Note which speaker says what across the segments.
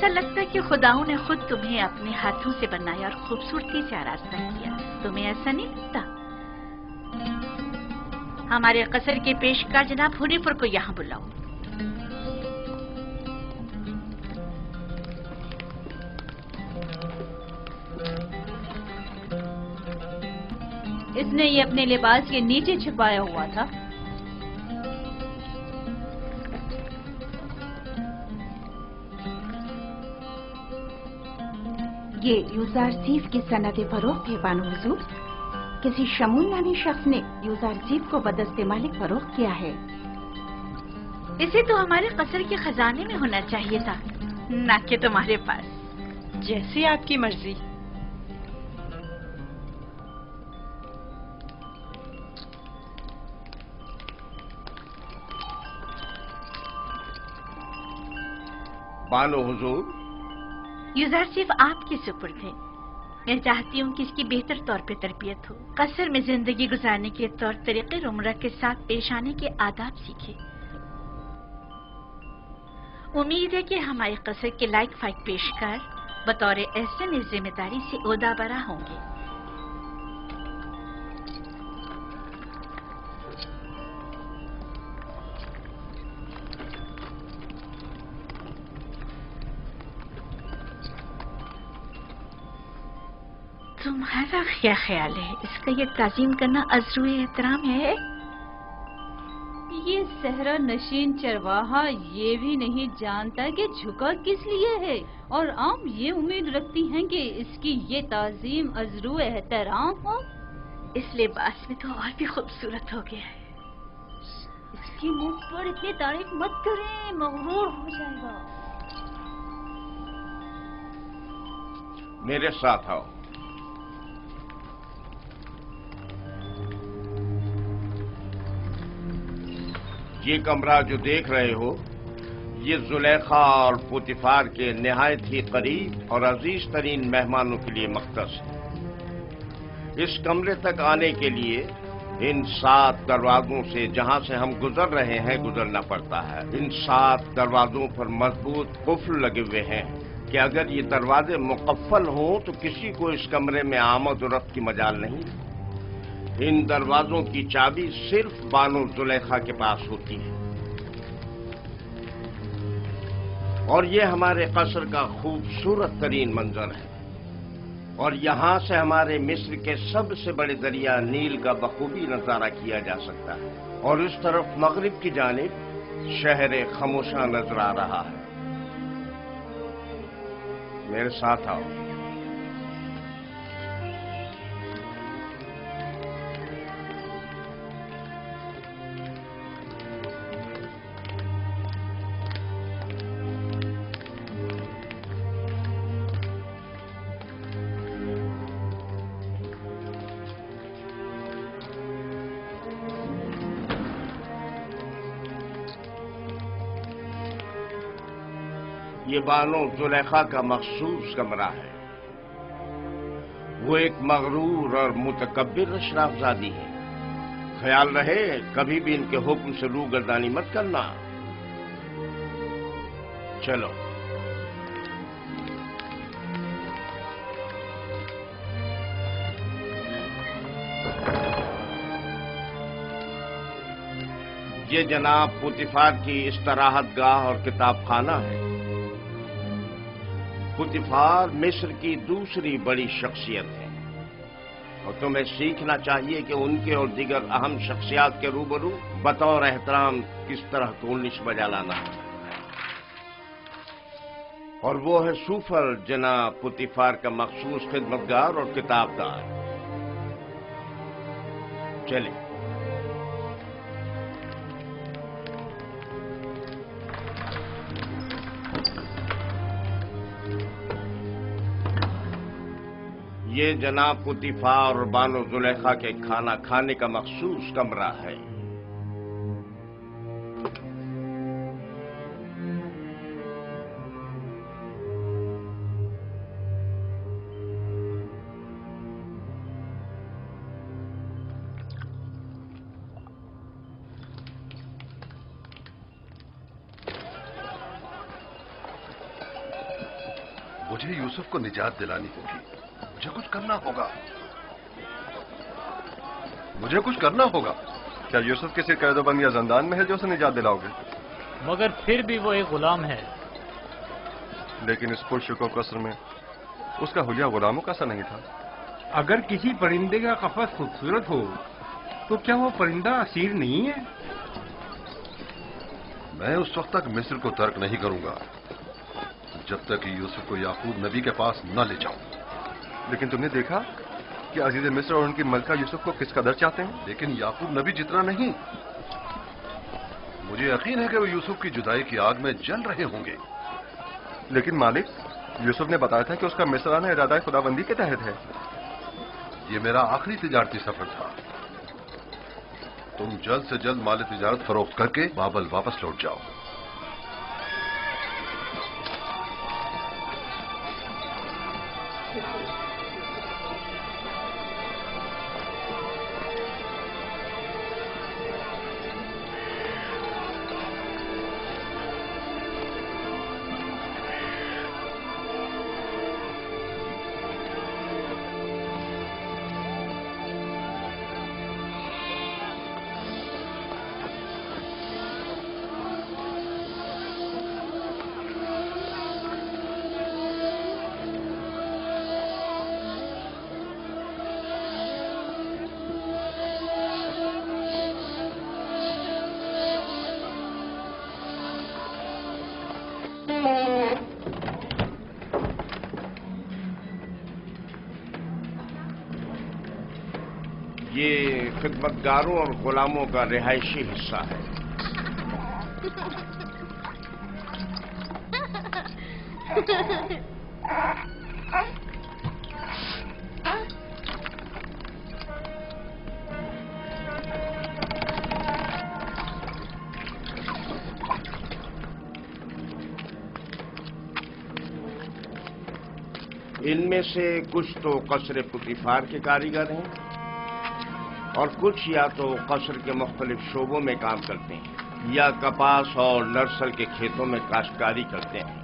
Speaker 1: ऐसा लगता है कि खुदाओं ने खुद तुम्हें अपने हाथों से बनाया और खूबसूरती से आरास्ता किया। तुम्हें ऐसा नहीं लगता? हमारे कसर के पेशकार जनाब हुनीफर को यहाँ बुलाओ।
Speaker 2: इसने ये अपने लिबास के नीचे छिपाया हुआ था।
Speaker 3: ये यूजारसीफ की सनद फरोख्त है बानो हुजूर। किसी शमून नामी शख्स ने यूजारसीफ को बदस्ते मालिक फरोख्त किया है।
Speaker 1: इसे तो हमारे कसर के खजाने में होना चाहिए था, ना कि तुम्हारे पास।
Speaker 4: जैसी आपकी मर्जी।
Speaker 5: बानो हुजूर,
Speaker 1: यूजारसीफ आपके सुपुर्द है। मैं चाहती हूँ कि इसकी बेहतर तौर पे तरबियत हो, कसर में जिंदगी गुजारने के तौर तरीके उम्र के साथ पेश आने के आदाब सीखे। उम्मीद है कि हमारे कसर के लायक फाइक पेशकार बतौर एहसन इस जिम्मेदारी से ओहदा बरा होंगे। तुम्हारा क्या ख्याल है? इसका ये ताजीम करना अज़्रुए एहतराम है?
Speaker 2: ये सहरा नशीन चरवाहा ये भी नहीं जानता कि झुका किस लिए है, और आम ये उम्मीद रखती हैं कि इसकी ये ताजीम अज़्रुए एहतराम हो।
Speaker 1: इस लिबास में तो और भी खूबसूरत हो गया है।
Speaker 2: इसके मुंह पर इतनी तारीफ मत करें, मगरूर हो जाएगा।
Speaker 5: मेरे साथ आओ। ये कमरा जो देख रहे हो, ये जुलेखा और पुतिफार के निहायत ही करीब और अजीज तरीन मेहमानों के लिए मख्तस है। इस कमरे तक आने के लिए इन 7 दरवाजों से जहां से हम गुजर रहे हैं गुजरना पड़ता है। इन 7 दरवाजों पर मजबूत कुफ्ल लगे हुए हैं कि अगर ये दरवाजे मुकफ्फल हों तो किसी को इस कमरे में आमद और रफ्त की मजाल नहीं। इन दरवाजों की चाबी सिर्फ बानो जुलेखा के पास होती है। और ये हमारे कसर का खूबसूरत तरीन मंजर है, और यहां से हमारे मिस्र के सबसे बड़े दरिया नील का बखूबी नजारा किया जा सकता है। और इस तरफ मगरिब की जानिब शहर खामोशा नजर आ रहा है। मेरे साथ आओ। ये बानो जुलेखा का मखसूस कमरा है। वो एक मगरूर और मुतकब्बिर अशराफजादी है। ख्याल रहे कभी भी इनके हुक्म से रूगर्दानी मत करना। चलो। ये जनाब पुतिफार की इस्तराहत गाह और किताब खाना है। पुतिफार मिस्र की दूसरी बड़ी शख्सियत है, और तुम्हें सीखना चाहिए कि उनके और दीगर अहम शख्सियात के रूबरू बतौर एहतराम किस तरह तोलनिश बजा लाना है। और वो है सूफर जनाब पुतिफार का मखसूस खिदमतगार और किताबदार। चले। ये जनाब पुतिफार और बानो जुलेखा के खाना खाने का मखसूस कमरा है।
Speaker 6: मुझे यूसुफ को निजात दिलानी होगी। मुझे कुछ करना होगा, मुझे कुछ करना होगा।
Speaker 7: क्या यूसुफ किसी कैदोबंद या जंदान में है जो उसे निजात दिलाओगे?
Speaker 8: मगर फिर भी वो एक गुलाम है।
Speaker 7: लेकिन इस पुरशुको कसर में उसका हुलिया गुलामों का सा नहीं था।
Speaker 9: अगर किसी परिंदे का कफस खूबसूरत हो तो क्या वो परिंदा असीर नहीं है?
Speaker 6: मैं उस वक्त तक मिस्र को तर्क नहीं करूंगा जब तक यूसुफ को याकूब नबी के पास न ले जाऊं।
Speaker 7: लेकिन तुमने देखा कि अजीज मिस्र और उनकी मलका यूसुफ को किस कदर चाहते हैं।
Speaker 6: लेकिन याकूब नबी जितना नहीं। मुझे यकीन है कि वो यूसुफ की जुदाई की आग में जल रहे होंगे।
Speaker 7: लेकिन मालिक, यूसुफ ने बताया था कि उसका मिस्र आना इरादा खुदाबंदी के तहत है।
Speaker 6: ये मेरा आखिरी तिजारती सफर था। तुम जल्द से जल्द माल तिजारत फरोख्त करके बाबल वापस लौट जाओ।
Speaker 5: ये खिदमतगारों और गुलामों का रिहायशी हिस्सा है। इनमें से कुछ तो कसर पुतिफार के कारीगर हैं और कुछ या तो कसर के मुख्तलिफ शोबों में काम करते हैं या कपास और नर्सल के खेतों में काश्तकारी करते हैं।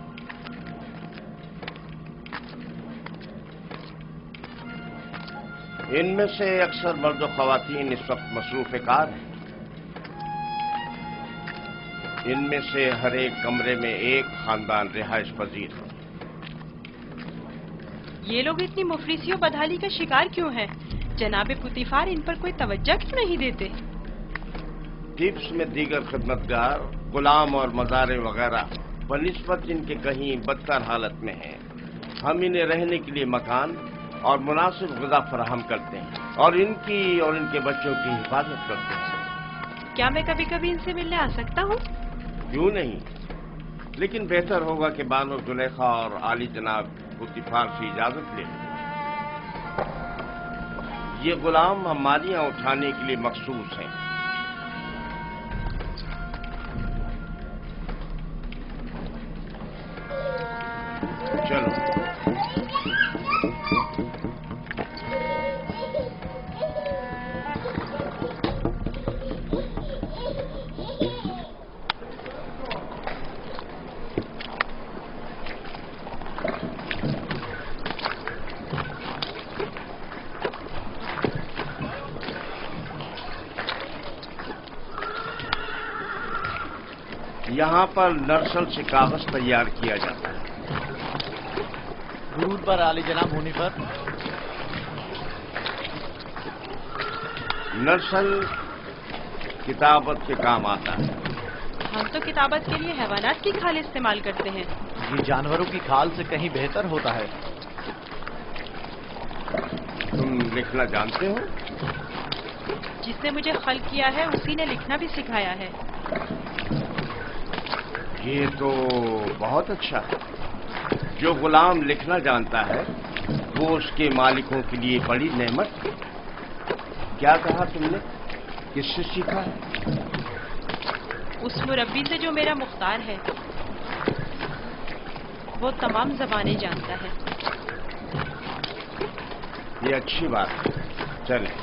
Speaker 5: इनमें से अक्सर मर्द और खवातीन इस वक्त मसरूफ कार हैं। इनमें से हर एक कमरे में एक खानदान रिहाइश पजीर है।
Speaker 4: ये लोग इतनी मुफलिसियों बदहाली का शिकार क्यों हैं? जनाबे पुतिफार इन पर कोई तवज्जो क्यों नहीं देते?
Speaker 5: टिप्स में दीगर खिदमतगार, गुलाम और मज़ारे वगैरह बनिस्बत इनके कहीं बदतर हालत में हैं। हम इन्हें रहने के लिए मकान और मुनासिब ग़िज़ा फराहम करते हैं और इनकी और इनके बच्चों की हिफाजत करते हैं।
Speaker 4: क्या मैं कभी कभी इनसे मिलने आ सकता हूँ?
Speaker 5: क्यों नहीं, लेकिन बेहतर होगा कि बानो जुलेखा और आली जनाब पुतिफार से इजाजत ले लें। ये गुलाम हमारियां उठाने के लिए मखसूस हैं। चलो। यहाँ पर नर्सल से कागज तैयार किया जाता है।
Speaker 8: दूर पर आली जनाब होने पर
Speaker 5: नर्सल किताबत के काम आता है।
Speaker 4: हम तो किताबत के लिए हैवानात की खाल इस्तेमाल करते हैं।
Speaker 8: ये जानवरों की खाल से कहीं बेहतर होता है।
Speaker 5: तुम लिखना जानते हो?
Speaker 4: जिसने मुझे खल किया है उसी ने लिखना भी सिखाया है।
Speaker 5: ये तो बहुत अच्छा है। जो गुलाम लिखना जानता है वो उसके मालिकों के लिए बड़ी नेमत है। क्या कहा तुमने? किससे सीखा है?
Speaker 4: उस मुरब्बी से जो मेरा मुख्तार है। वो तमाम ज़बानें जानता है।
Speaker 5: ये अच्छी बात है। चलें।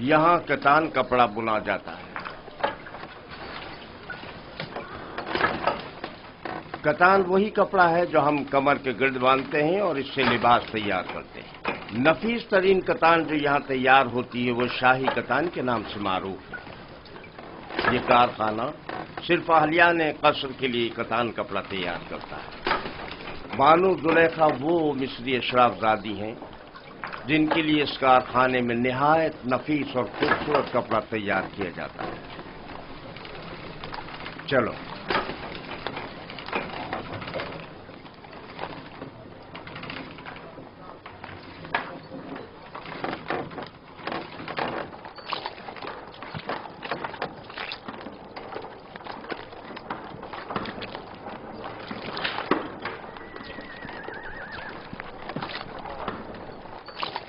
Speaker 5: यहाँ कतान कपड़ा बुना जाता है। कतान वही कपड़ा है जो हम कमर के गिर्द बांधते हैं और इससे लिबास तैयार करते हैं। नफीस तरीन कतान जो यहाँ तैयार होती है वो शाही कतान के नाम से मारूफ है। ये कारखाना सिर्फ अहलियान कसर के लिए कतान कपड़ा तैयार करता है। बानो जुलेखा वो मिस्री अशराफजादी हैं जिनके लिए इस कारखाने में निहायत नफीस और खूबसूरत कपड़ा तैयार किया जाता है। चलो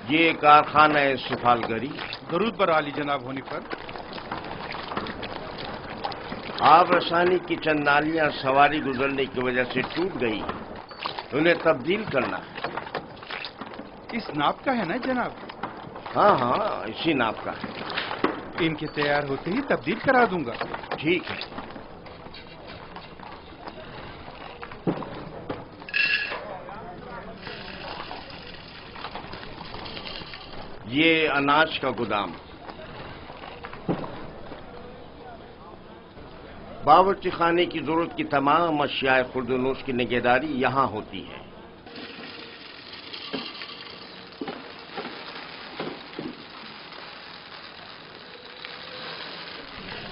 Speaker 5: ये कारखाना है सिफालगरी।
Speaker 9: दरूद पर आली जनाब होने पर।
Speaker 5: आब रसानी की चंद नालियां सवारी गुजरने की वजह से टूट गई, उन्हें तब्दील करना है।
Speaker 9: इस नाप का है ना जनाब?
Speaker 5: हाँ हाँ, इसी नाप का है।
Speaker 9: इनके तैयार होते ही तब्दील करा दूंगा।
Speaker 5: ठीक है। ये अनाज का गोदाम। बावर्ची खाने की जरूरत की तमाम अशियाए खुर्दनोश की निगहदारी यहां होती है।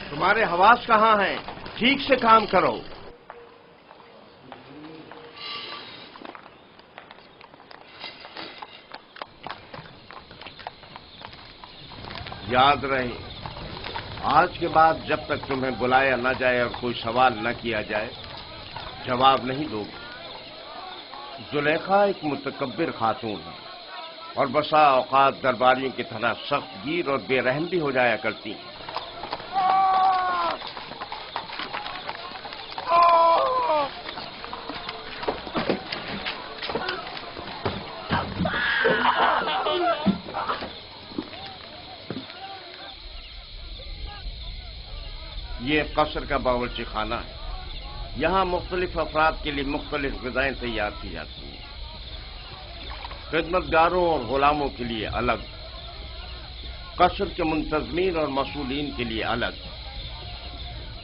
Speaker 5: तुम्हारे हवास कहां हैं? ठीक से काम करो। याद रहे, आज के बाद जब तक तुम्हें बुलाया न जाए और कोई सवाल न किया जाए, जवाब नहीं दोगे। जुलेखा एक मुतकब्बिर खातून है और बसा औकात दरबारियों की तरह सख्त गिर और बेरहम भी हो जाया करती हैं। ये कसर का बावर्ची खाना है। यहाँ मुख्तलिफ अफराद के लिए मुख्तलिफ ग़िज़ाएं तैयार की जाती हैं। खिदमतगारों और गुलामों के लिए अलग, कसर के मुंतज़मीन और मसूलीन के लिए अलग,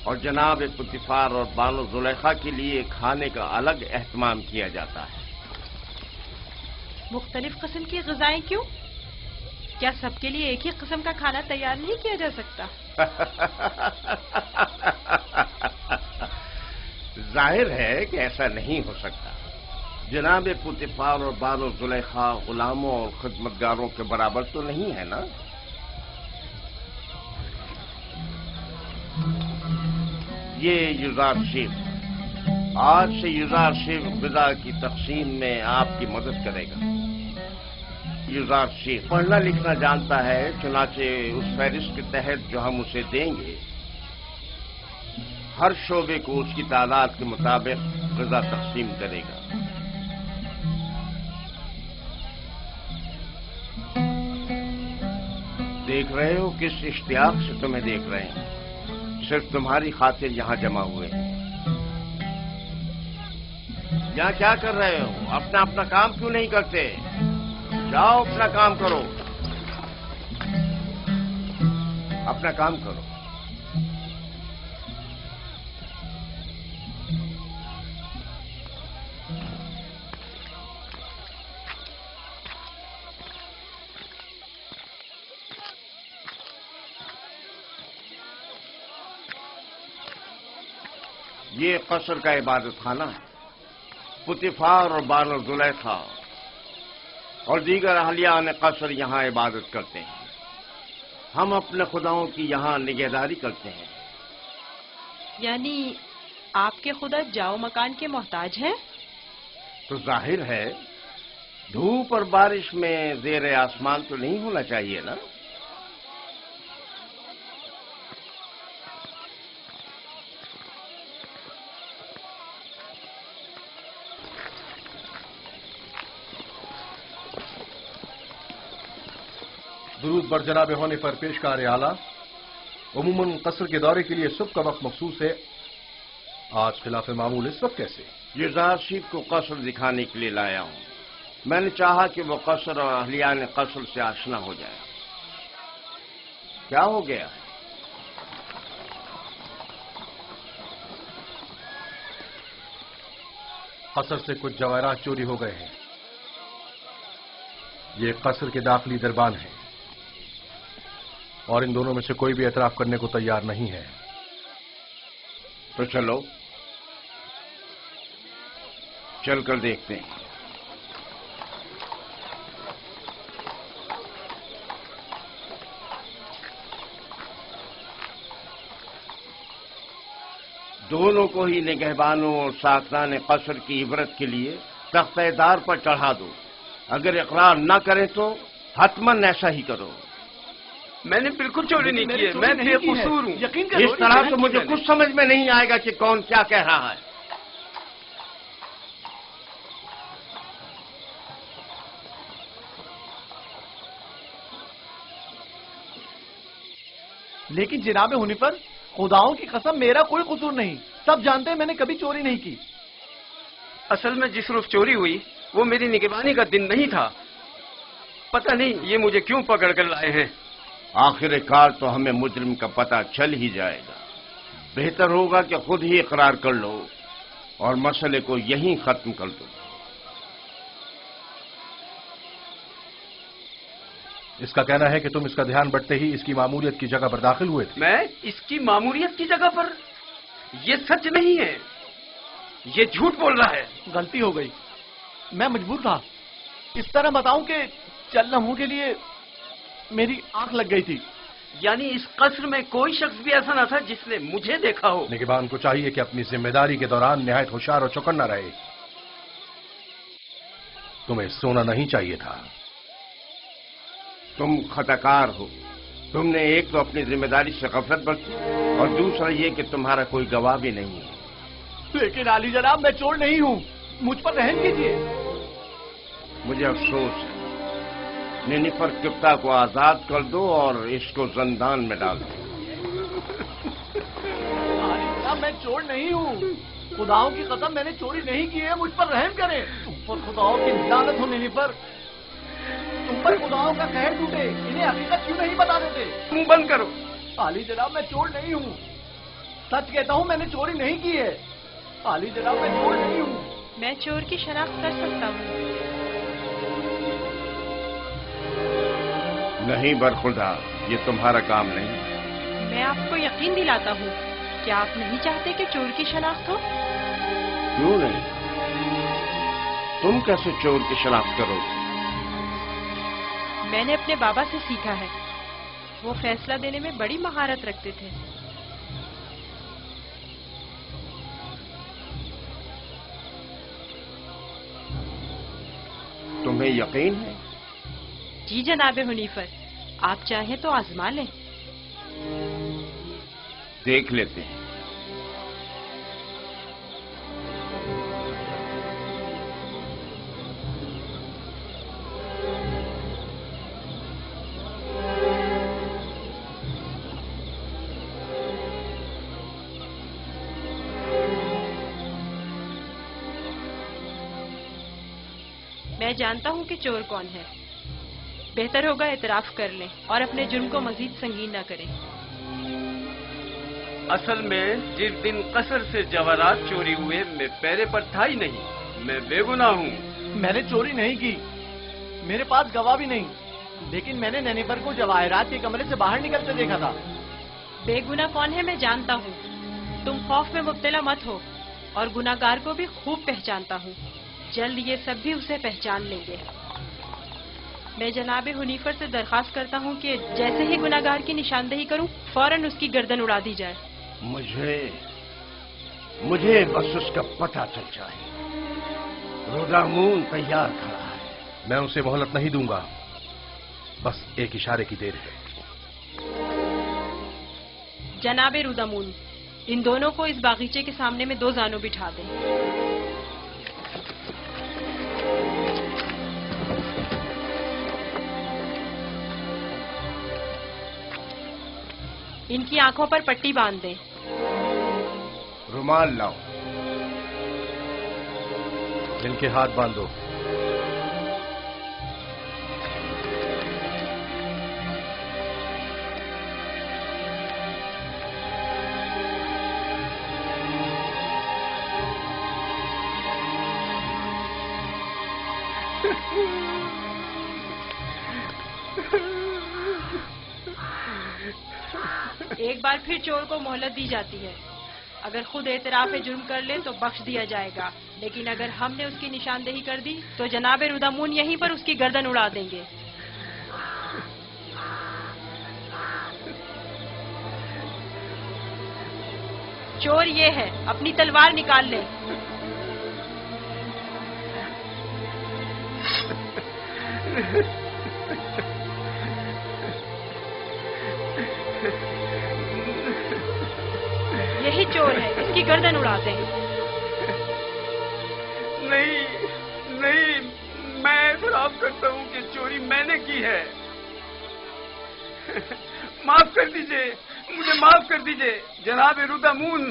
Speaker 5: और जनाब पुतिफार और बानो जुलेखा के लिए खाने का अलग एहतमाम किया जाता है।
Speaker 4: मुख्तलिफ किस्म की ग़िज़ाएं क्यों? क्या सबके लिए एक ही किस्म का खाना तैयार नहीं किया जा सकता?
Speaker 5: जाहिर है कि ऐसा नहीं हो सकता। जनाब पुतिफार और बानो जुलेखा गुलामों और खिदमतगारों के बराबर तो नहीं है ना? ये युजार शेफ, आज से युजार शेफ ग़िज़ा की तक़सीम में आपकी मदद करेगा। युजार शेफ पढ़ना लिखना जानता है, चुनाचे उस फहरिस्त के तहत जो हम उसे देंगे, हर शोबे को उसकी तादाद के मुताबिक ग़िज़ा तक़सीम करेगा। देख रहे हो किस इश्तियाक से तुम्हें देख रहे हैं। सिर्फ तुम्हारी खातिर यहां जमा हुए हैं। यहाँ क्या कर रहे हो? अपना अपना काम क्यों नहीं करते? जाओ अपना काम करो, अपना काम करो। ये कसर का इबादत खाना है। पुतिफार और बानो जुलेखा और दीगर अहलियान कसर यहाँ इबादत करते हैं। हम अपने खुदाओं की यहाँ निगहदारी करते हैं।
Speaker 4: यानी आपके खुदा जाओ मकान के मोहताज हैं?
Speaker 5: तो जाहिर है, धूप और बारिश में ज़ेर आसमान तो नहीं होना चाहिए ना?
Speaker 6: درود بر جناب ہونے پر پیشکار اعلیٰ، عموماً قصر کے دورے کے لیے صبح کا وقت مخصوص ہے، آج خلاف معمول اس وقت کیسے؟
Speaker 5: یزار شیف کو قصر دکھانے کے لیے لایا ہوں۔ میں نے چاہا کہ وہ قصر اور اہلیان قصر سے آشنا ہو جائے۔ کیا ہو گیا؟
Speaker 6: قصر سے کچھ جواہرات چوری ہو گئے ہیں۔ یہ قصر کے داخلی دربان ہیں اور ان دونوں میں سے کوئی بھی اعتراف کرنے کو تیار نہیں ہے۔
Speaker 5: تو چلو چل کر دیکھتے ہیں۔ دونوں کو ہی نگہبانوں اور ساکنان قصر کی عبرت کے لیے تختہ دار پر چڑھا دو۔ اگر اقرار نہ کریں تو حتماً ایسا ہی کرو۔
Speaker 10: میں نے بالکل چوری نہیں کی ہے، میں بے قصور ہوں۔
Speaker 5: اس طرح تو مجھے کچھ سمجھ میں نہیں آئے گا کہ کون کیا کہہ رہا ہے۔
Speaker 8: لیکن جناب ہنیفر، خداؤں کی قسم میرا کوئی قصور نہیں، سب جانتے ہیں میں نے کبھی چوری نہیں کی۔
Speaker 10: اصل میں جس روز چوری ہوئی وہ میری نگہبانی کا دن نہیں تھا، پتہ نہیں یہ مجھے کیوں پکڑ کر لائے ہیں۔
Speaker 5: آخر کار تو ہمیں مجرم کا پتہ چل ہی جائے گا۔ بہتر ہوگا کہ خود ہی اقرار کر لو اور مسئلے کو یہیں ختم کر دو۔
Speaker 6: اس کا کہنا ہے کہ تم اس کا دھیان بٹتے ہی اس کی ماموریت کی جگہ پر داخل ہوئے تھے۔
Speaker 10: میں اس کی ماموریت کی جگہ پر؟ یہ سچ نہیں ہے، یہ جھوٹ بول رہا ہے۔
Speaker 8: غلطی ہو گئی، میں مجبور تھا۔ اس طرح بتاؤں کہ چند لمحوں کے لیے میری آنکھ لگ گئی تھی۔
Speaker 10: یعنی اس قصر میں کوئی شخص بھی ایسا نہ تھا جس نے مجھے دیکھا ہو؟
Speaker 6: نگہبان کو چاہیے کہ اپنی ذمہ داری کے دوران نہایت ہوشیار اور چوکنا رہے۔ تمہیں سونا نہیں چاہیے تھا۔
Speaker 5: تم خطاکار ہو۔ تم نے ایک تو اپنی ذمہ داری سے غفلت برتی اور دوسرا یہ کہ تمہارا کوئی گواہ بھی نہیں ہے۔
Speaker 8: لیکن عالی جناب میں چور نہیں ہوں، مجھ پر رحم کیجیے۔
Speaker 5: مجھے افسوس ہے۔ نینیفر کپتا کو آزاد کر دو اور اس کو زندان میں ڈال دو۔
Speaker 8: عالی جناب میں چور نہیں ہوں، خداؤں کی قسم میں نے چوری نہیں کی ہے، مجھ پر رحم کریں۔ تم پر خداؤں کی لعنت ہو نینیفر، تم پر خداؤں کا قہر ٹوٹے، انہیں حقیقت کیوں نہیں بتا دیتے؟
Speaker 10: منہ بند کرو۔
Speaker 8: عالی جناب میں چور نہیں ہوں، سچ کہتا ہوں میں نے چوری نہیں کی ہے۔ عالی جناب میں چور نہیں ہوں۔
Speaker 4: میں چور کی شناخت کر سکتا ہوں۔
Speaker 5: نہیں برخدا، یہ تمہارا کام نہیں۔
Speaker 4: میں آپ کو یقین دلاتا ہوں، کیا آپ نہیں چاہتے کہ چور کی شناخت ہو؟
Speaker 5: کیوں نہیں؟ تم کیسے چور کی شناخت کرو گے؟
Speaker 4: میں نے اپنے بابا سے سیکھا ہے، وہ فیصلہ دینے میں بڑی مہارت رکھتے تھے۔
Speaker 5: تمہیں یقین ہے؟
Speaker 4: جی جناب حنیفر، آپ چاہیں تو آزما لیں۔
Speaker 5: دیکھ لیتے ہیں۔
Speaker 4: میں جانتا ہوں کہ چور کون ہے۔ بہتر ہوگا اعتراف کر لیں اور اپنے جرم کو مزید سنگین نہ کریں۔
Speaker 10: اصل میں جس دن قصر سے جواہرات چوری ہوئے میں پیرے پر تھا ہی نہیں، میں بے گناہ ہوں۔
Speaker 8: میں نے چوری نہیں کی، میرے پاس گواہ بھی نہیں، لیکن میں نے نینیفر کو جواہرات کے کمرے سے باہر نکلتے دیکھا تھا۔
Speaker 4: بے گناہ کون ہے میں جانتا ہوں، تم خوف میں مبتلا مت ہو، اور گناہگار کو بھی خوب پہچانتا ہوں۔ جلد یہ سب بھی اسے پہچان لیں گے۔ میں جناب حنیفر سے درخواست کرتا ہوں کہ جیسے ہی گناہگار کی نشاندہی کروں فوراً اس کی گردن اڑا دی جائے۔
Speaker 5: مجھے بس اس کا پتہ چل جائے۔ رودامون تیار کھڑا ہے۔
Speaker 6: میں اسے مہلت نہیں دوں گا، بس ایک اشارے کی دیر ہے۔
Speaker 4: جناب رودامون، ان دونوں کو اس باغیچے کے سامنے میں 2 زانوں بٹھا دیں۔ इनकी आंखों पर पट्टी बांध दें।
Speaker 5: रुमाल लाओ।
Speaker 6: इनके हाथ बांधो।
Speaker 4: एक बार फिर चोर को मोहलत दी जाती है। अगर खुद एतराफ जुर्म कर ले तो बख्श दिया जाएगा, लेकिन अगर हमने उसकी निशानदेही कर दी तो जनाब रुदामून यहीं पर उसकी गर्दन उड़ा देंगे। चोर ये है, अपनी तलवार निकाल ले। यही चोर है, इसकी गर्दन उड़ाते हैं।
Speaker 10: नहीं नहीं, मैं एतराफ करता हूँ कि चोरी मैंने की है। माफ कर दीजिए, मुझे माफ कर दीजिए जनाब रुदामून।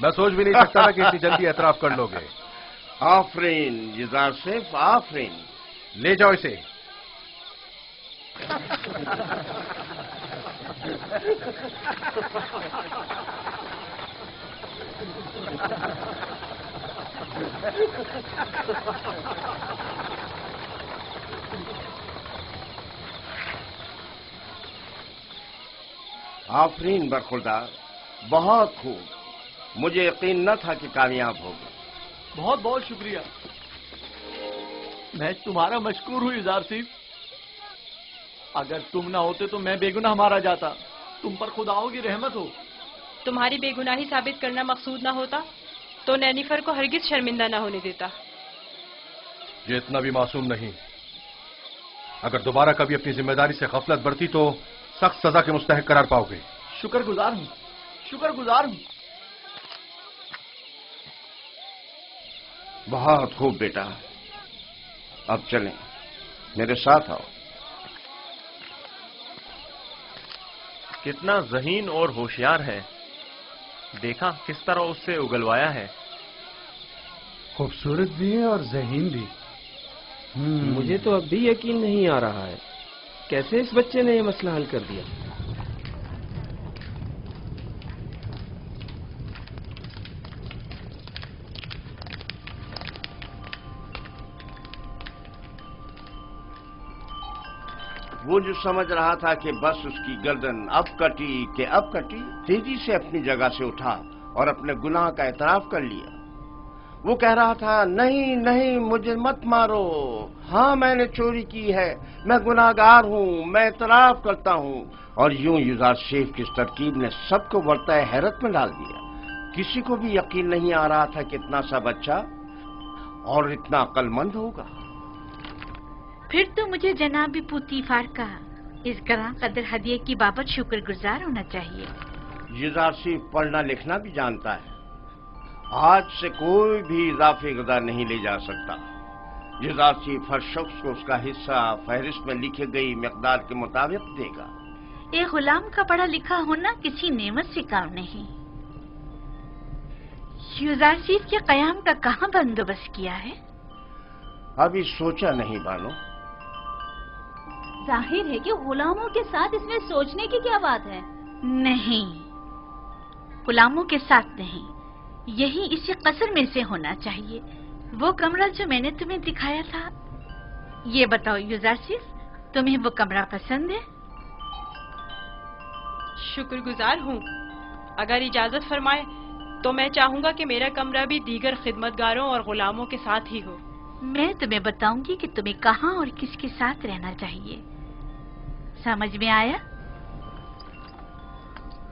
Speaker 6: मैं सोच भी नहीं सकता था कि इतनी जल्दी एतराफ कर लोगे।
Speaker 5: आफरीन युज़ार सेफ, आफरीन।
Speaker 6: ले जाओ इसे।
Speaker 5: आफरीन बरखुरदार, बहुत खूब। मुझे यकीन न था कि कामयाब होगा।
Speaker 8: बहुत बहुत शुक्रिया। मैं तुम्हारा मशकूर हूँ युज़ार सेफ। अगर तुम ना होते तो मैं बेगुनाह मारा जाता। तुम पर खुदाओं की रहमत हो।
Speaker 4: तुम्हारी बेगुनाही साबित करना मकसूद ना होता तो नैनीफर को हरगिज शर्मिंदा ना होने देता।
Speaker 6: ये इतना भी मासूम नहीं। अगर दोबारा कभी अपनी जिम्मेदारी से गफलत बरती तो सख्त सजा के मुस्तहिक करार पाओगे।
Speaker 8: शुक्रगुजार हूँ, शुक्रगुजार हूँ।
Speaker 5: बहुत खूब बेटा, अब चलें, मेरे साथ आओ।
Speaker 11: कितना ज़हीन और होशियार है, देखा किस तरह उससे उगलवाया है।
Speaker 12: खूबसूरत भी है और ज़हीन भी।
Speaker 13: मुझे तो अब भी यकीन नहीं आ रहा है कैसे इस बच्चे ने ये मसला हल कर दिया।
Speaker 5: वो जो समझ रहा था कि बस उसकी गर्दन अब कटी कि अब कटी, तेजी से अपनी जगह से उठा और अपने गुनाह का एतराफ कर लिया। वो कह रहा था, नहीं नहीं, मुझे मत मारो। हाँ, मैंने चोरी की है, मैं गुनाहगार हूँ, मैं एतराफ करता हूँ। और यूं युज़ार सेफ की इस तरकीब ने सबको वर्ताए हैरत में डाल दिया। किसी को भी यकीन नहीं आ रहा था कि इतना सा बच्चा और इतना अक्लमंद होगा।
Speaker 1: फिर तो मुझे जनाब पुतीफार का इस गरां कदर हदिये की बाबत शुक्रगुजार होना चाहिए।
Speaker 5: युज़ार सेफ पढ़ना लिखना भी जानता है। आज से कोई भी इजाफी गदा नहीं ले जा सकता। युज़ार सेफ हर शख्स को उसका हिस्सा फहरिस्त में लिखी गई मिकदार के मुताबिक देगा।
Speaker 1: एक गुलाम का पढ़ा लिखा होना किसी नेमत से काम नहीं। युज़ार सेफ के कयाम का कहाँ बंदोबस्त किया है?
Speaker 5: अभी सोचा नहीं बानो।
Speaker 2: जाहिर है कि गुलामों के साथ इसमें सोचने की क्या बात है।
Speaker 1: नहीं, गुलामों के साथ नहीं, यही इसी कसर में से होना चाहिए। वो कमरा जो मैंने तुम्हें दिखाया था। ये बताओ युज़ार सेफ, तुम्हें वो कमरा पसंद है?
Speaker 4: शुक्रगुजार हूँ। अगर इजाजत फरमाए तो मैं चाहूंगा कि मेरा कमरा भी दीगर खिदमतगारों और गुलामों के साथ ही हो।
Speaker 1: मैं तुम्हें बताऊंगी कि तुम्हें कहाँ और किसके साथ रहना चाहिए। समझ में आया?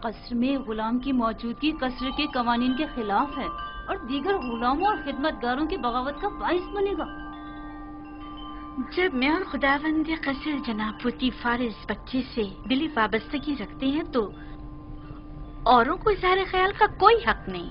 Speaker 2: कसर में गुलाम की मौजूदगी कसर के कवानीन के खिलाफ है और दीगर गुलामों और खिदमतगारों की बगावत का बाइस बनेगा।
Speaker 1: जब मैं और खुदावंद कसर जनाब पुतीफार इस बच्चे से दिली वाबस्तगी रखते हैं तो औरों को इज़हार ख्याल का कोई हक नहीं।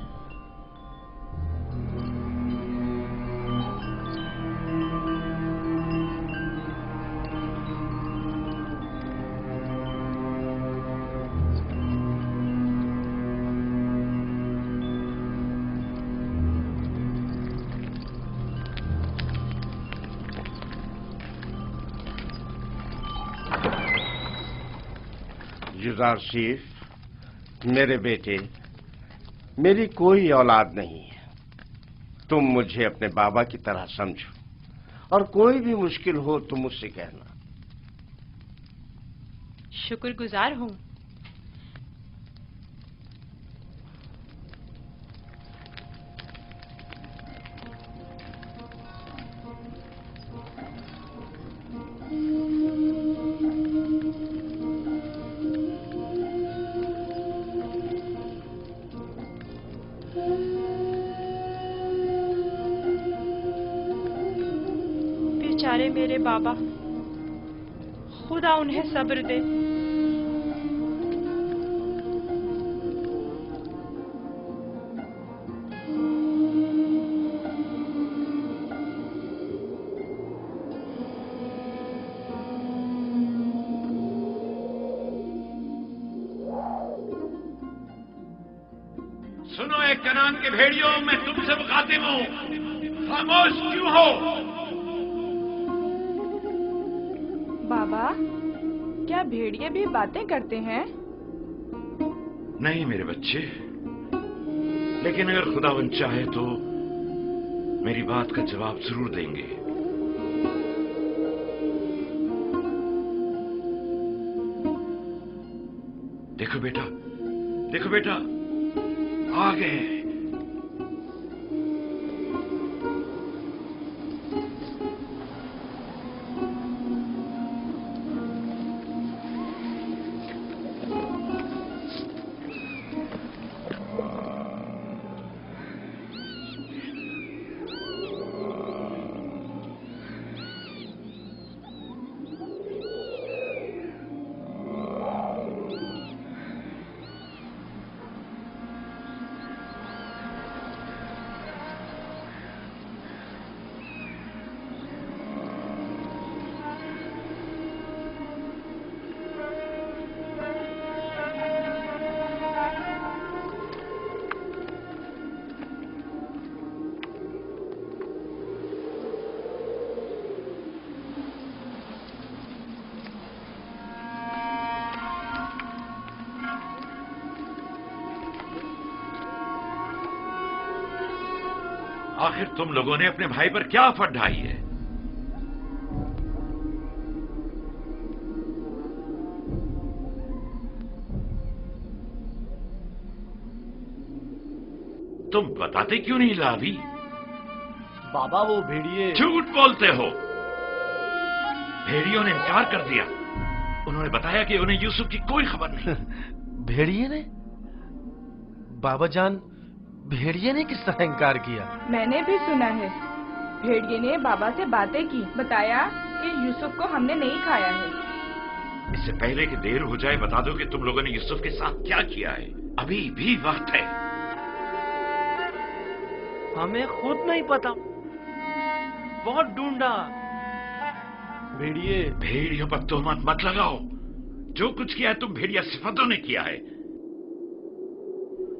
Speaker 5: युजारशीफ, मेरे बेटे, मेरी कोई औलाद नहीं है। तुम मुझे अपने बाबा की तरह समझो और कोई भी मुश्किल हो तो मुझसे कहना।
Speaker 4: शुक्रगुजार हूँ। बेचारे मेरे बाबा, खुदा उन्हें सब्र दे।
Speaker 12: सुनो एक कनान के भेड़ियों, मैं तुमसे मुखातिब हूं, खामोश क्यों हो?
Speaker 14: बाबा, क्या भेड़िए भी बातें करते हैं?
Speaker 12: नहीं मेरे बच्चे, लेकिन अगर खुदावंद चाहे तो मेरी बात का जवाब जरूर देंगे। देखो बेटा, देखो बेटा, आ गए। आखिर तुम लोगों ने अपने भाई पर क्या आफत ढाई है? तुम बताते क्यों नहीं लावी?
Speaker 8: बाबा वो भेड़िए।
Speaker 12: झूठ बोलते हो। भेड़ियों ने इनकार कर दिया। उन्होंने बताया कि उन्हें यूसुफ की कोई खबर नहीं।
Speaker 15: भेड़िए ने? बाबा जान, भेड़िए ने किस तरह इनकार किया?
Speaker 14: मैंने भी सुना है। भेड़िए ने बाबा से बातें की, बताया कि यूसुफ को हमने नहीं खाया है।
Speaker 12: इससे पहले कि देर हो जाए बता दो कि तुम लोगों ने यूसुफ के साथ क्या किया है। अभी भी वक्त है।
Speaker 13: हमें खुद नहीं पता, बहुत ढूंढा।
Speaker 8: भेड़िए।
Speaker 12: भेड़ियों पर तोहमत मत लगाओ। जो कुछ किया है तुम भेड़िया सिफतों ने किया है।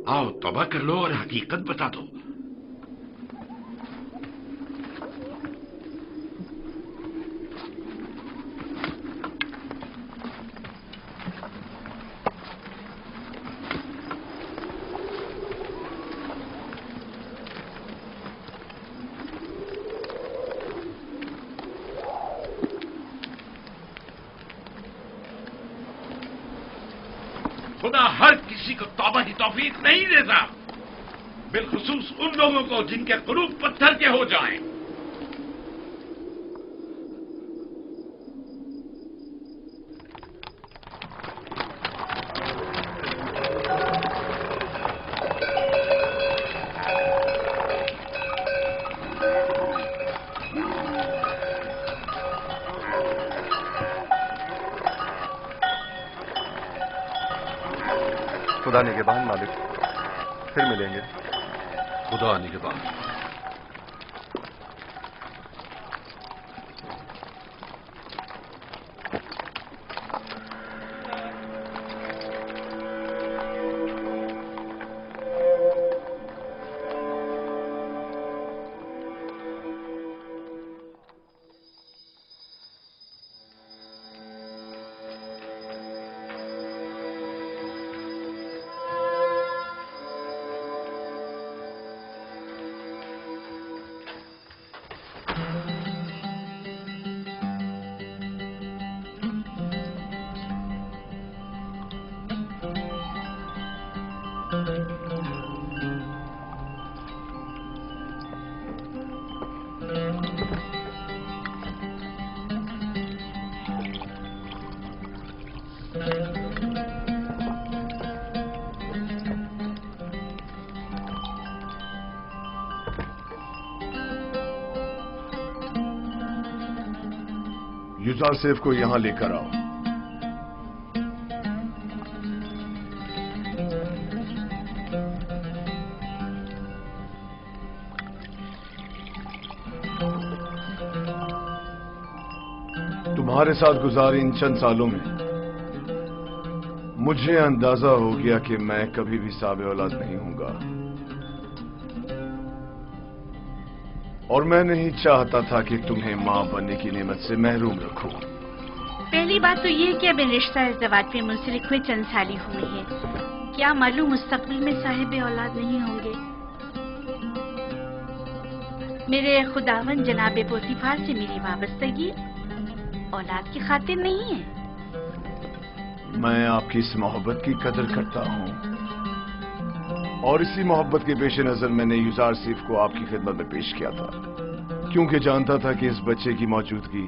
Speaker 12: आओ तौबा कर लो और हकीकत बता दो। खुदा हर किसी को तौबा की तौफीक नहीं देता, बिलखुसूस उन लोगों को जिनके कुलूब पत्थर के हो जाएं।
Speaker 7: खुदा निगहबान मालिक, फिर मिलेंगे।
Speaker 6: खुदा निगहबान।
Speaker 16: युजार सेफ को यहां लेकर आओ। तुम्हारे साथ गुजारे इन चंद सालों में मुझे अंदाजा हो गया कि मैं कभी भी साबे औलाद नहीं हूंगा, और मैं नहीं चाहता था कि तुम्हें मां बनने की नेमत से महरूम रखूं।
Speaker 1: पहली बात तो ये कि अब रिश्ता इज़्दवाज पे मुंसलिक हुए चंद साल ही हुई है। क्या मालूम मुस्तकबिल में साहिब औलाद नहीं होंगे। मेरे खुदावन जनाब पोतीफार से मेरी वाबस्तगी औलाद की खातिर नहीं है।
Speaker 16: मैं आपकी इस मोहब्बत की कदर करता हूं, और इसी मोहब्बत के पेश नजर मैंने युजार सीफ को आपकी खिदमत में पेश किया था, क्योंकि जानता था कि इस बच्चे की मौजूदगी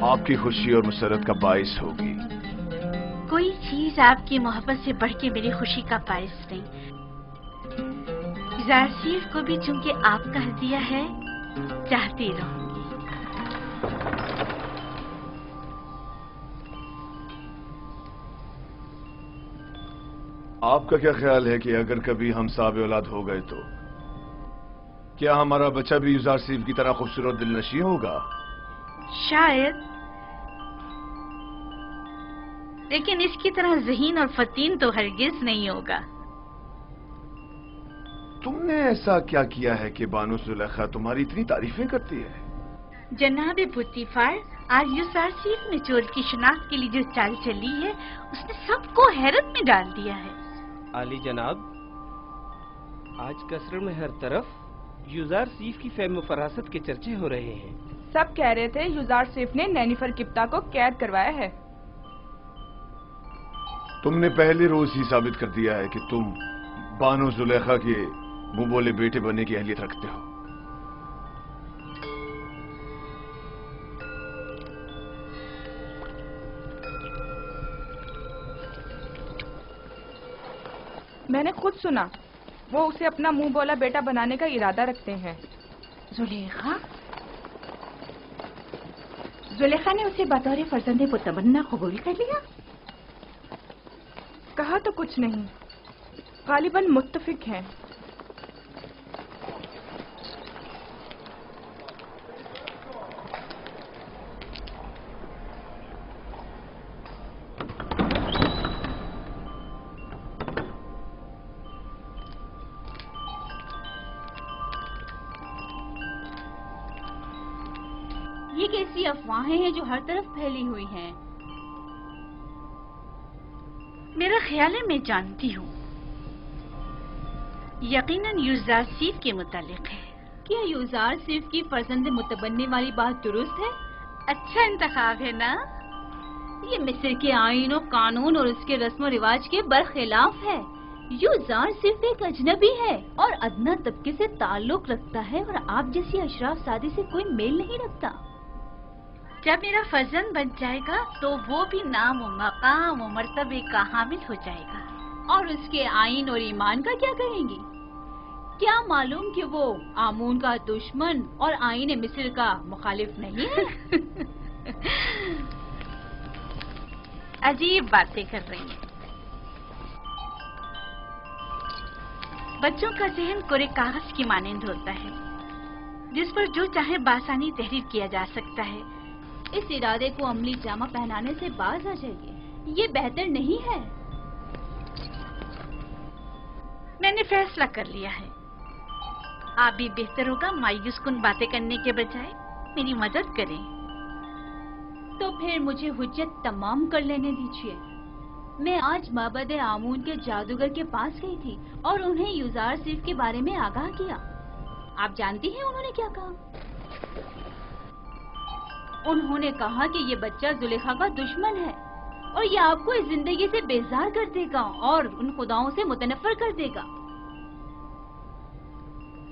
Speaker 16: आपकी खुशी और मुसरत का बाइस होगी।
Speaker 1: कोई चीज आपकी मोहब्बत से बढ़ के मेरी खुशी का बाइस नहीं। युजार सीफ को भी चूंकि आपका हदिया है, चाहती रहूंगी।
Speaker 16: आपका क्या ख्याल है कि अगर कभी हम साब औलाद हो गए तो क्या हमारा बच्चा भी युजार सीफ की तरह खूबसूरत दिलनशी होगा?
Speaker 1: शायद, लेकिन इसकी तरह ज़हीन और फतीन तो हरगिज नहीं होगा।
Speaker 16: तुमने ऐसा क्या किया है कि बानो जुलेखा तुम्हारी इतनी तारीफें करती है?
Speaker 1: जनाब पुतीफार, आज युजार सीफ ने चोर की शिनाख्त के लिए जो चाल चली है, उसने सबको हैरत में डाल दिया है।
Speaker 13: आली जनाब, आज कसर में हर तरफ युजार सीफ की फहम फरासत के चर्चे हो रहे हैं।
Speaker 14: सब कह रहे थे युजार सीफ ने नैनीफर किप्ता को कैद करवाया है।
Speaker 16: तुमने पहले रोज ही साबित कर दिया है कि तुम बानो जुलेखा के मुंह बोले बेटे बनने की अहलियत रखते हो।
Speaker 14: मैंने खुद सुना, वो उसे अपना मुंह बोला बेटा बनाने का इरादा रखते हैं।
Speaker 3: जुलेखा ने उसे बतौर फर्जंदे मुतमन्ना कबूल कर लिया?
Speaker 14: कहा तो कुछ नहीं, गालिबन मुत्तफिक हैं।
Speaker 2: ये कैसी अफवाहें हैं जो हर तरफ फैली हुई हैं?
Speaker 1: मेरा ख्याल है मैं जानती हूँ। यकीनन युजार सीफ के मुतालिक है।
Speaker 2: क्या युजार सीफ की फर्जंद मुतबन्नी वाली बात दुरुस्त है?
Speaker 1: अच्छा इंतखाब है ना?
Speaker 2: ये मिस्र के आईन और कानून और उसके रस्म रिवाज के बरखिलाफ है। युजार सिर्फ एक अजनबी है और अदना तबके से ताल्लुक रखता है, और आप जैसी अशराफ सादी से कोई मेल नहीं रखता।
Speaker 1: जब मेरा फर्जंद बन जाएगा तो वो भी नाम व मकाम व मर्तबे का हामिल हो जाएगा।
Speaker 2: और उसके आईन और ईमान का क्या करेंगी? क्या मालूम कि वो आमून का दुश्मन और आईन मिस्र का मुखालिफ नहीं है?
Speaker 1: अजीब बातें कर रही हैं। बच्चों का जहन कोरे कागज की मानंद होता है, जिस पर जो चाहे बासानी तहरीर किया जा सकता है।
Speaker 2: इस इरादे को अमली जामा पहनाने से बाज आ जाइए, ये बेहतर नहीं है।
Speaker 1: मैंने फैसला कर लिया है। आप भी बेहतर होगा मायूस कुन बातें करने के बजाय मेरी मदद करें।
Speaker 2: तो फिर मुझे हुज्जत तमाम कर लेने दीजिए। मैं आज माबद आमून के जादूगर के पास गई थी और उन्हें युजार सीफ के बारे में आगाह किया। आप जानती हैं उन्होंने क्या कहा? उन्होंने कहा कि ये बच्चा जुलेखा का दुश्मन है और ये आपको इस जिंदगी से बेजार कर देगा और उन खुदाओं से मुतनफर कर देगा।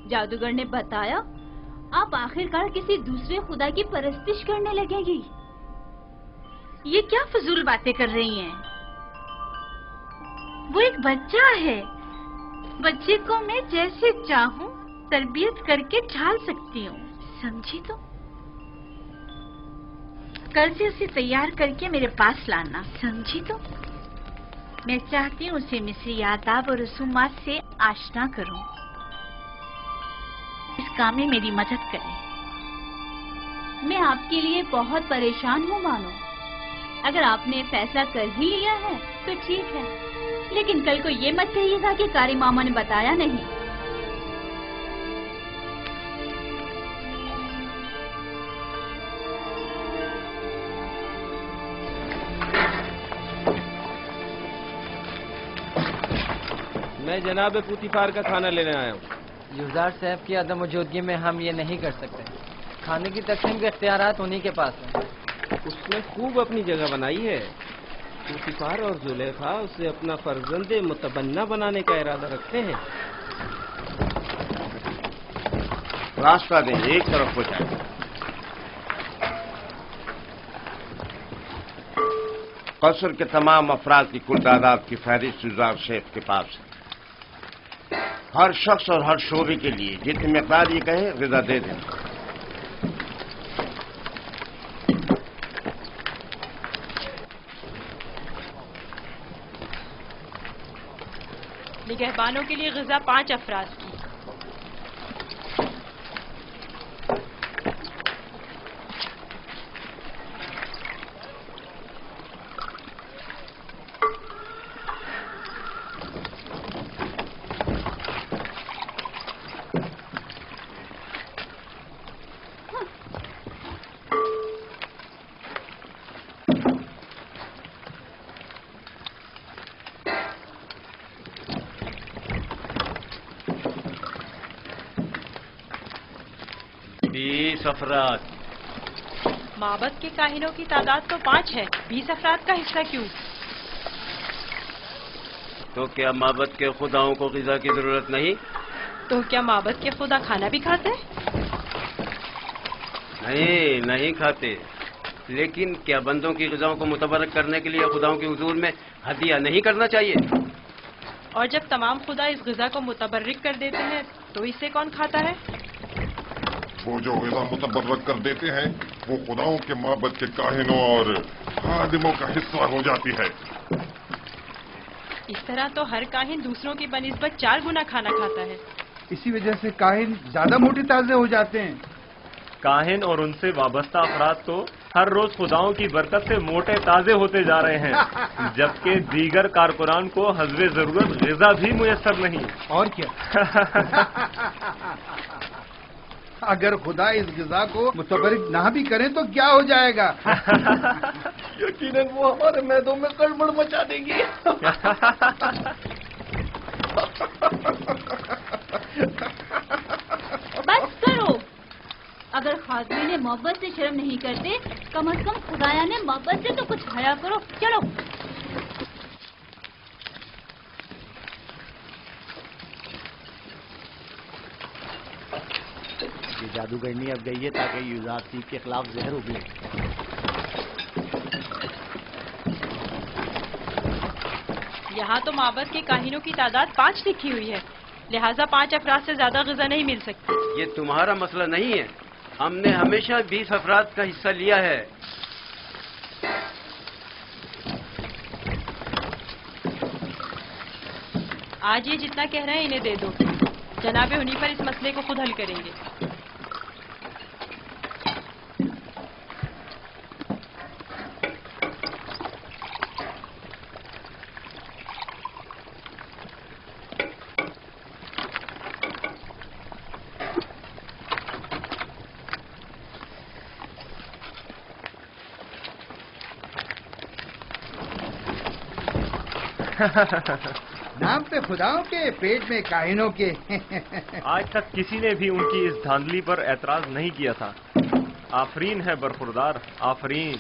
Speaker 2: जादूगर ने बताया, आप आखिरकार किसी दूसरे खुदा की परस्तिश करने लगेगी।
Speaker 1: ये क्या फजूल बातें कर रही हैं? वो एक बच्चा है। बच्चे को मैं जैसे चाहूं तरबियत करके ढाल सकती हूँ, समझी? तो कल से उसे तैयार करके मेरे पास लाना, समझी? तो मैं चाहती हूँ उसे मिस्री आदाब और रसूमात से आशना करूँ। इस काम में मेरी मदद करें।
Speaker 2: मैं आपके लिए बहुत परेशान हूँ मानो। अगर आपने फैसला कर ही लिया है तो ठीक है, लेकिन कल को ये मत कहिएगा कि कारी मामा ने बताया नहीं।
Speaker 13: मैं जनाब पुतिफार का खाना लेने आया हूँ।
Speaker 17: युजार साहब की अदम मौजूदगी में हम ये नहीं कर सकते। खाने की तकसीम के इख्तियारात उन्हीं के पास हैं।
Speaker 13: उसने खूब अपनी जगह बनाई है। पुतिफार और जुलेखा उसे अपना फर्जंदे मुतबन्ना बनाने का इरादा रखते हैं।
Speaker 5: रास्ता दें, एक तरफ हो जाए। कसर के तमाम अफराद की कुल तादाद की फहरिस्त युजार शेफ के पास है। हर शख्स और हर शोबे के लिए जितनी मिकदार ये कहे ग़िज़ा दे दें।
Speaker 4: निगहबानों के लिए ग़िज़ा 5 अफराद की।
Speaker 10: अफराद।
Speaker 4: माबद के काहिनों की तादाद तो 5 है, 20 अफराद का हिस्सा क्यों?
Speaker 10: तो क्या माबद के खुदाओं को ग़िज़ा की जरूरत नहीं?
Speaker 4: तो क्या माबद के खुदा खाना भी खाते?
Speaker 10: नहीं, नहीं खाते। लेकिन क्या बंदों की ग़िज़ाओं को मुतबरक करने के लिए खुदाओं के हुजूर में हदिया नहीं करना चाहिए?
Speaker 4: और जब तमाम खुदा इस ग़िज़ा को मुतबर्रिक कर देते हैं तो इसे कौन खाता है?
Speaker 18: वो जो ग़िज़ा मुतबर्रक कर देते हैं वो खुदाओं के माबद के काहिनों और खादिमों का हिस्सा हो जाती है।
Speaker 4: इस तरह तो हर काहिन दूसरों की बनिस्बत 4 गुना खाना खाता है।
Speaker 19: इसी वजह से काहिन ज्यादा मोटे ताजे हो जाते हैं।
Speaker 11: काहिन और उनसे वाबस्ता अफराद तो हर रोज खुदाओं की बरकत से मोटे ताजे होते जा रहे हैं, जबकि दीगर कारकुनान को हस्बे जरूरत ग़िज़ा भी मुयस्सर नहीं।
Speaker 19: और क्या अगर खुदा इस ग़िज़ा को मुतबर्रिक ना भी करें तो क्या हो जाएगा?
Speaker 8: यकीनन वो हमारे मैदों में गड़बड़ मचा देगी।
Speaker 2: बस करो। अगर खादमी ने मोहब्बत से शर्म नहीं करते, कम से कम खुदाया ने मोहब्बत से तो कुछ हया करो। चलो।
Speaker 8: ये जादूगरनी अब गई है ताकि युजार सीफ के खिलाफ जहर उगले।
Speaker 4: यहाँ तो माबद के काहिनों की तादाद 5 लिखी हुई है, लिहाजा 5 अफराद से ज्यादा ग़िज़ा नहीं मिल सकती।
Speaker 10: ये तुम्हारा मसला नहीं है। हमने हमेशा 20 अफराद का हिस्सा लिया है।
Speaker 4: आज ये जितना कह रहे हैं इन्हें दे दो। जनाबे उन्हीं पर इस मसले को खुद हल करेंगे।
Speaker 19: नाम पे खुदाओं के, पेट में काहिनों के।
Speaker 11: आज तक किसी ने भी उनकी इस धांधली पर एतराज नहीं किया था। आफरीन है बरखुरदार, आफरीन।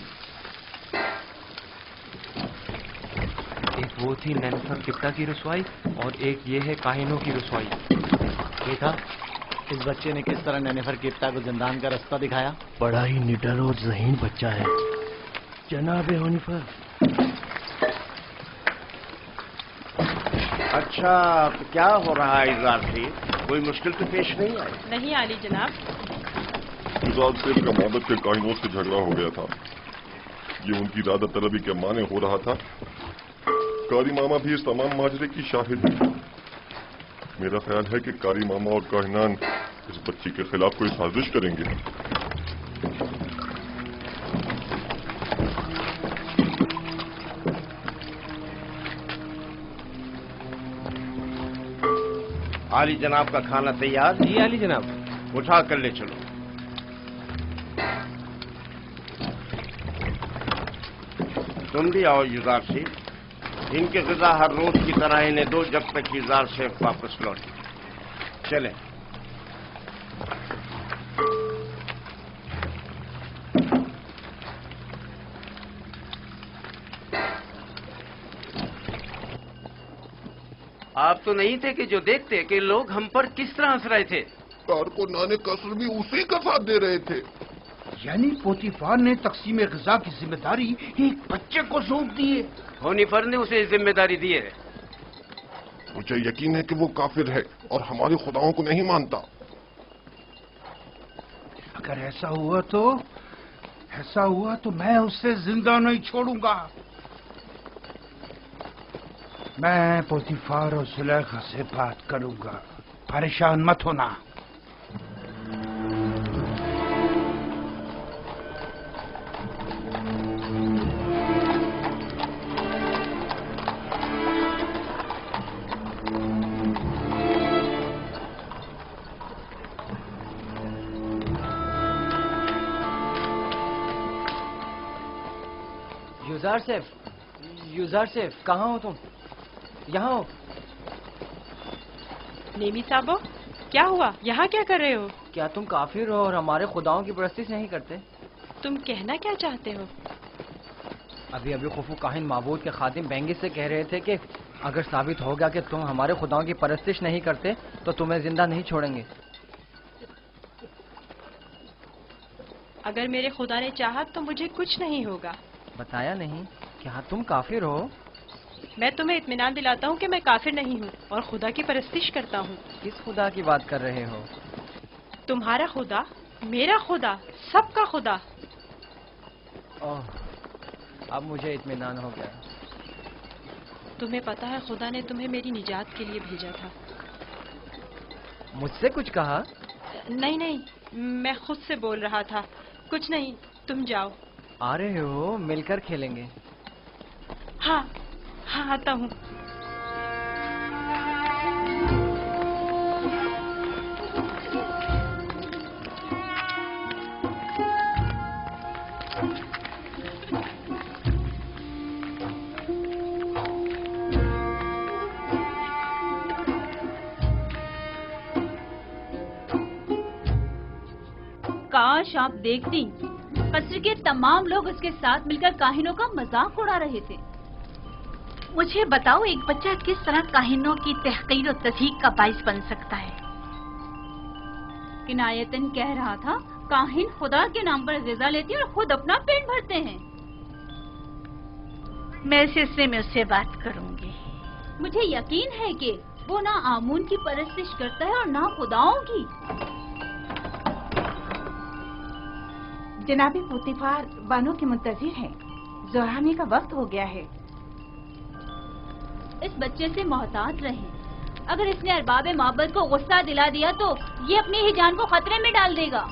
Speaker 20: एक वो थी नेनफर किप्ता की रुसवाई और एक ये है काहिनों की रुसवाई।
Speaker 8: देखा इस बच्चे ने किस तरह नेनेफर किप्ता को जिंदान का रास्ता दिखाया।
Speaker 20: बड़ा ही निडर और ज़हीन बच्चा है जनाब हनीफा।
Speaker 5: अच्छा, तो क्या हो रहा है इज़ार से? कोई मुश्किल तो पेश नहीं आई?
Speaker 4: नहीं आली जनाब।
Speaker 18: इज़ार से का माबद के काहिनों से झगड़ा हो गया था। ये उनकी इरादा तलबी के माने हो रहा था। कारी मामा भी इस तमाम माजरे की शाहिद है। मेरा ख्याल है कि कारी मामा और काहिनान इस बच्ची के खिलाफ कोई साजिश करेंगे।
Speaker 5: आली जनाब का खाना तैयार?
Speaker 13: जी आली जनाब।
Speaker 5: उठा कर ले चलो। तुम भी आओ युजार से। इनके ग़िज़ा हर रोज की तरह इन्हें दो जब तक युजार से वापस लौटे। चले।
Speaker 10: आप तो नहीं थे कि जो देखते कि लोग हम पर किस तरह हंस रहे थे।
Speaker 18: कारकुनाने कसर भी उसी का साथ दे रहे थे।
Speaker 19: यानी पोतीफार ने तकसीम ग़िज़ा की जिम्मेदारी एक बच्चे को सौंप दी है।
Speaker 10: होनीफर ने उसे जिम्मेदारी दी है।
Speaker 18: मुझे यकीन है कि वो काफिर है और हमारे खुदाओं को नहीं मानता।
Speaker 19: अगर ऐसा हुआ तो मैं उसे जिंदा नहीं छोड़ूंगा। मैं पोतीफार और जुलेखा से बात करूंगा, परेशान मत होना।
Speaker 17: युजार सेफ, कहाँ हो तुम? यहाँ हो।
Speaker 4: नेमी साहबो, क्या हुआ? यहाँ क्या कर रहे हो?
Speaker 17: क्या तुम काफिर हो और हमारे खुदाओं की परस्तिश नहीं करते?
Speaker 4: तुम कहना क्या चाहते हो?
Speaker 17: अभी खुफू काहिन माबूद के खादिम बेंगिस से कह रहे थे कि अगर साबित हो गया कि तुम हमारे खुदाओं की परस्तिश नहीं करते तो तुम्हें जिंदा नहीं छोड़ेंगे।
Speaker 4: अगर मेरे खुदा ने चाहा तो मुझे कुछ नहीं होगा।
Speaker 17: बताया नहीं? क्या तुम काफिर हो?
Speaker 4: मैं तुम्हें इत्मीनान दिलाता हूँ कि मैं काफिर नहीं हूँ और खुदा की परस्तिश करता हूँ।
Speaker 17: किस खुदा की बात कर रहे हो?
Speaker 4: तुम्हारा खुदा, मेरा खुदा, सबका खुदा।
Speaker 17: ओह, अब मुझे इत्मीनान हो गया।
Speaker 4: तुम्हें पता है खुदा ने तुम्हें मेरी निजात के लिए भेजा था।
Speaker 17: मुझसे कुछ कहा?
Speaker 4: नहीं, मैं खुद से बोल रहा था। कुछ नहीं, तुम जाओ।
Speaker 17: आ रहे हो? मिलकर खेलेंगे।
Speaker 4: हाँ, आता हूँ।
Speaker 2: काश आप देखती, कस्र के तमाम लोग उसके साथ मिलकर काहिनों का मजाक उड़ा रहे थे।
Speaker 1: मुझे बताओ, एक बच्चा किस तरह काहिनों की तहकीर और तज़हीक का बाइस बन सकता है?
Speaker 2: किनायतन कह रहा था, काहिन खुदा के नाम पर ग़िज़ा लेते और खुद अपना पेट भरते हैं।
Speaker 1: मैं इस सिलसिले में उससे बात करूंगी।
Speaker 2: मुझे यकीन है कि वो ना आमून की परस्तिश करता है और ना खुदाओं की।
Speaker 3: जनाबी पोतीफार बानो के मुंतज़िर हैं। ज़ोहराने का वक्त हो गया है।
Speaker 2: इस बच्चे से मोहतात रहें। अगर इसने अरबाब माबद को गुस्सा दिला दिया तो ये अपनी ही जान को खतरे में डाल देगा।